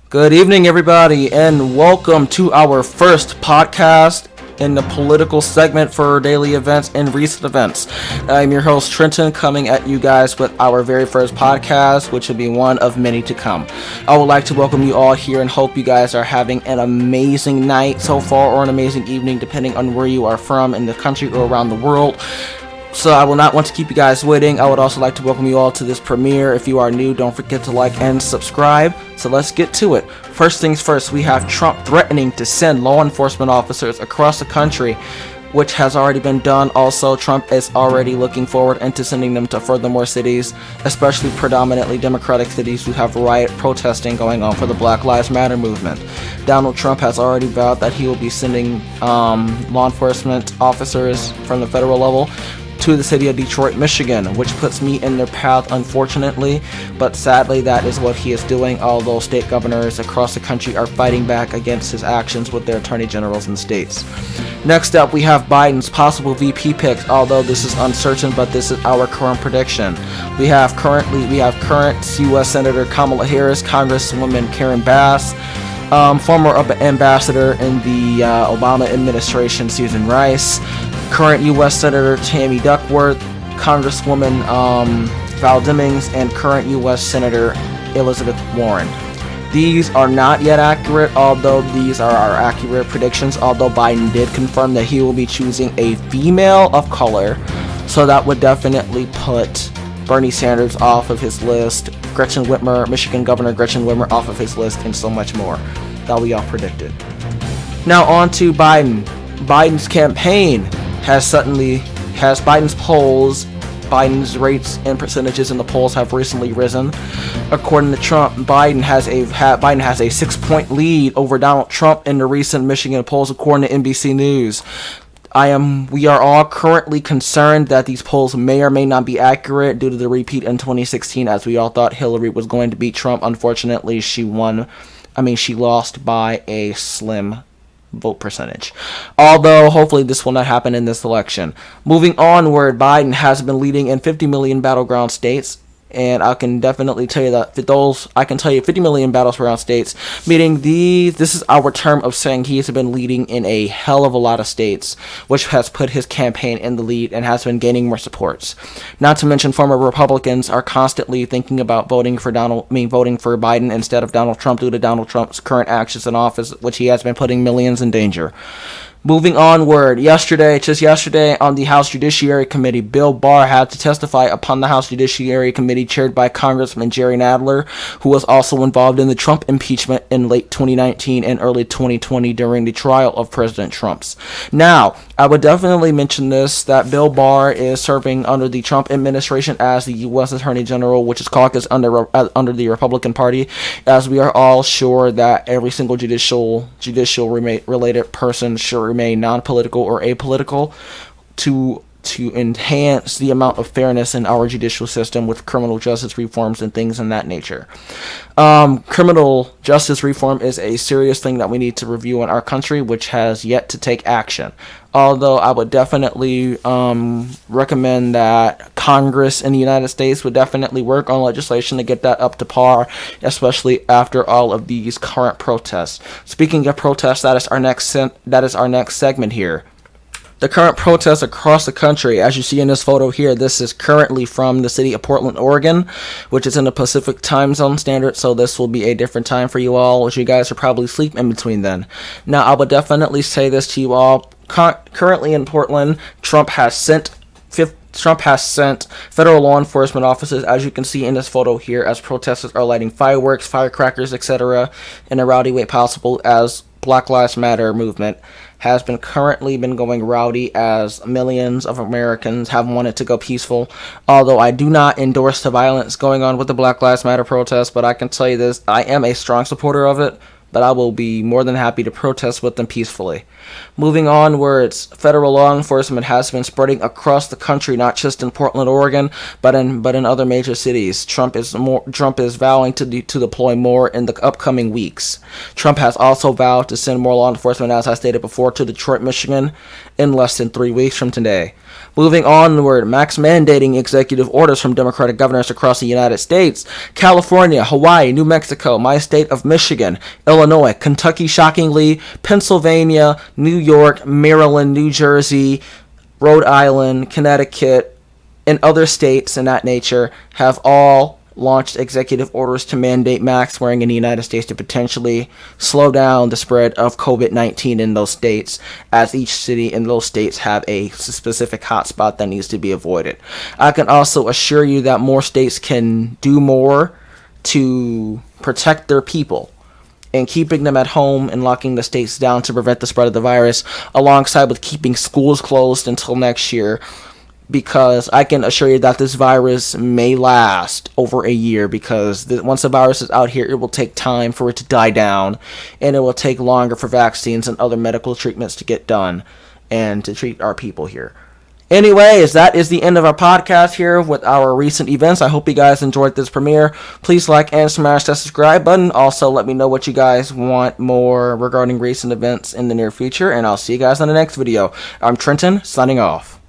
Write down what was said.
Good evening, everybody, and welcome to our first podcast in the political segment for daily events and recent events. I'm your host, Trenton, coming at you guys with our very first podcast, which will be one of many to come. I would like to welcome you all here and hope you guys are having an amazing night so far or an amazing evening, depending on where you are from in the country or around the world. So I will not want to keep you guys waiting. I would also like to welcome you all to this premiere. If you are new, don't forget to like and subscribe. So let's get to it. First things first, we have Trump threatening to send law enforcement officers across the country, which has already been done. Also, Trump is already looking forward into sending them to furthermore cities, especially predominantly Democratic cities who have riot protesting going on for the Black Lives Matter movement. Donald Trump has already vowed that he will be sending law enforcement officers from the federal level to the city of Detroit, Michigan, which puts me in their path, unfortunately, but sadly that is what he is doing, although state governors across the country are fighting back against his actions with their attorney generals in states. Next up, we have Biden's possible VP picks, although this is uncertain, but this is our current prediction. We have current U.S. Senator Kamala Harris, Congresswoman Karen Bass, former ambassador in the Obama administration, Susan Rice, current U.S. Senator Tammy Duckworth, Congresswoman Val Demings, and current U.S. Senator Elizabeth Warren. These are not yet accurate, although these are our accurate predictions, although Biden did confirm that he will be choosing a female of color, so that would definitely put Bernie Sanders off of his list, Gretchen Whitmer, Michigan Governor Gretchen Whitmer off of his list, and so much more that we all predicted. Now on to Biden. Biden's campaign has Biden's rates and percentages in the polls have recently risen. According to Trump, Biden has a 6-point lead over Donald Trump in the recent Michigan polls, according to NBC News. We are all currently concerned that these polls may or may not be accurate due to the repeat in 2016, as we all thought Hillary was going to beat Trump. Unfortunately, she lost by a slim vote percentage. Although, hopefully this will not happen in this election. Moving onward, Biden has been leading in 50 million battleground states. And I can definitely tell you that 50 million battleground states, meaning this is our term of saying he has been leading in a hell of a lot of states, which has put his campaign in the lead and has been gaining more supports. Not to mention, former Republicans are constantly thinking about voting for Biden instead of Donald Trump due to Donald Trump's current actions in office, which he has been putting millions in danger. Moving onward, just yesterday on the House Judiciary Committee, Bill Barr had to testify upon the House Judiciary Committee chaired by Congressman Jerry Nadler, who was also involved in the Trump impeachment in late 2019 and early 2020 during the trial of President Trump's. Now, I would definitely mention this, that Bill Barr is serving under the Trump administration as the U.S. Attorney General, which is caucused under the Republican Party, as we are all sure that every single judicial related person should remain non-political or apolitical to enhance the amount of fairness in our judicial system with criminal justice reforms and things in that nature. Criminal justice reform is a serious thing that we need to review in our country, which has yet to take action. Although I would definitely recommend that Congress in the United States would definitely work on legislation to get that up to par, especially after all of these current protests. Speaking of protests, that is our next segment here. The current protests across the country, as you see in this photo here, this is currently from the city of Portland, Oregon, which is in the Pacific time zone standard, so this will be a different time for you all, which you guys will probably sleep in between then. Now, I would definitely say this to you all. Currently in Portland, Trump has sent federal law enforcement officers, as you can see in this photo here, as protesters are lighting fireworks, firecrackers, etc. in a rowdy way possible, as Black Lives Matter movement has currently been going rowdy, as millions of Americans have wanted to go peaceful. Although I do not endorse the violence going on with the Black Lives Matter protests, but I can tell you this, I am a strong supporter of it. but I will be more than happy to protest with them peacefully. Moving onwards, federal law enforcement has been spreading across the country, not just in Portland, Oregon, but in other major cities. Trump is vowing to deploy more in the upcoming weeks. Trump has also vowed to send more law enforcement, as I stated before, to Detroit, Michigan in less than 3 weeks from today. Moving onward, max mandating executive orders from Democratic governors across the United States. California, Hawaii, New Mexico, my state of Michigan, Illinois, Kentucky, shockingly, Pennsylvania, New York, Maryland, New Jersey, Rhode Island, Connecticut, and other states in that nature have all launched executive orders to mandate mask wearing in the United States to potentially slow down the spread of COVID-19 in those states, as each city in those states have a specific hotspot that needs to be avoided. I can also assure you that more states can do more to protect their people and keeping them at home and locking the states down to prevent the spread of the virus, alongside with keeping schools closed until next year, because I can assure you that this virus may last over a year, because once the virus is out here, it will take time for it to die down, and it will take longer for vaccines and other medical treatments to get done and to treat our people here. Anyways, that is the end of our podcast here with our recent events. I hope you guys enjoyed this premiere. Please like and smash that subscribe button. Also, let me know what you guys want more regarding recent events in the near future, and I'll see you guys in the next video. I'm Trenton, signing off.